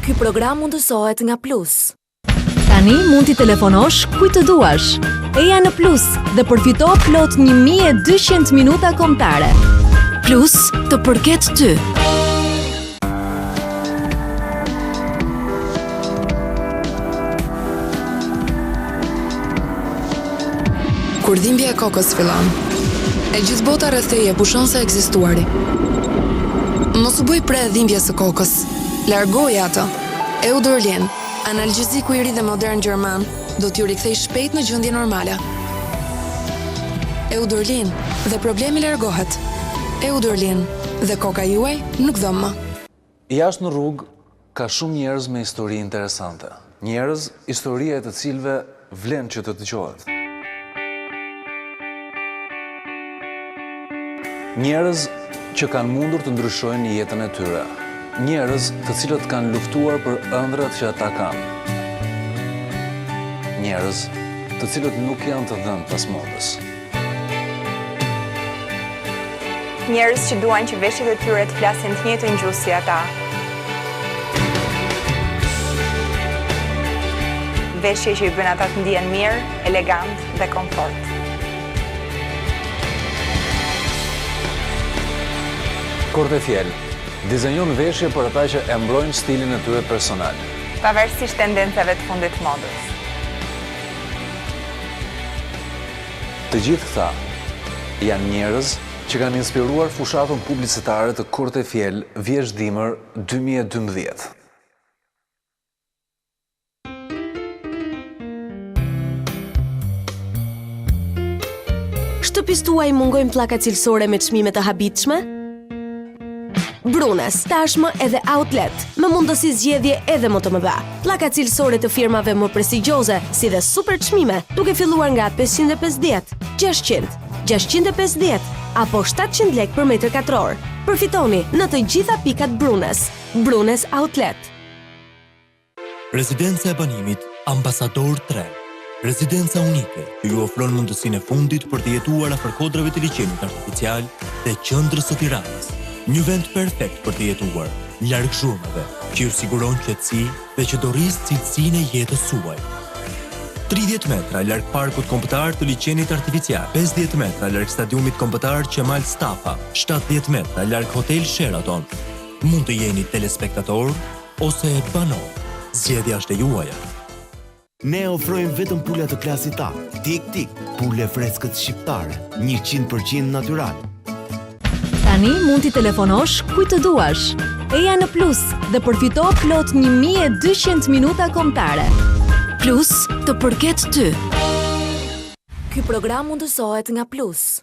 Ky program mundësohet nga Plus. Tani mund t'i telefonosh kujt të duash. Eja në Plus dhe përfito plot 1200 minuta kombëtare. Plus të përket ty. Kur dhimbja e kokës fillon, e gjithë bota rreth teje pushon se ekzistuari. Mos u bëj pre dhimbjes së kokës. Largoje ato. Eudorlin, analgjeziku i ri dhe modern gjerman, do t'ju rikthej shpejt në gjendje normale. Eudorlin, dhe problemi largohet. Eudorlin, dhe koka juaj nuk dhom më. Jashtë në rrugë ka shumë njerëz me histori interesante. Njerëz, historia e të cilëve vlen që të dëgjohet. Njerëz që kanë mundur të ndryshojnë jetën e tyre. Njerëz të cilët kanë luftuar për ëndrat që ata kanë. Njerëz të cilët nuk janë të dhënë pas modës. Njerëz që duan që veshjet e tyre të flasin të njëjtën gjuhë si ata. Veshje që i bën ata të ndihen mirë, elegant dhe komfort. Kortefjell, dizenjon veshje për ata që e mbrojnë stilin e tyre personal. Pavarësisht tendencave të fundit të modës. Të gjithë këta janë njerëz që kanë inspiruar fushatën publicitare të Kortefjell Vjeshdimër 2012. Shtëpisë tuaj mungojnë pllaka cilësore me çmime të habitshme? Brunes, tashmë edhe outlet, me mundësi zgjedhje edhe më të mëdha. Pllaka cilësore të firmave më prestigjioze, si dhe super çmime, duke filluar nga 550, 600, 650 apo 700 lek për metër katror. Përfitoni në të gjitha pikat Brunes. Brunes Outlet. Rezidenca e banimit Ambasador 3. Rezidenca unike që ju ofron mundësinë e fundit për të jetuar afër kodrave të liçenit artificial dhe qendrës së Tiranës. Një vend perfekt për të jetuar, larg zhurmave, që ju siguron qetësi dhe që do rris cilësinë e jetës suaj. 30 metra larg parkut kombëtar të liçenit artificial, 50 metra larg stadiumit kombëtar Qemal Stafa, 70 metra larg Hotel Sheraton. Mund të jeni telespektator ose banor. Zgjedhja është e juaja. Ne ofrojmë vetëm pula të klasit A. Tik, pule freskët shqiptare, 100% natyral. Tani mund t'i telefonosh kujt të duash. Eja në Plus dhe përfito plot 1200 minuta kombëtare. Plus të përket ty. Ky program mundësohet nga Plus.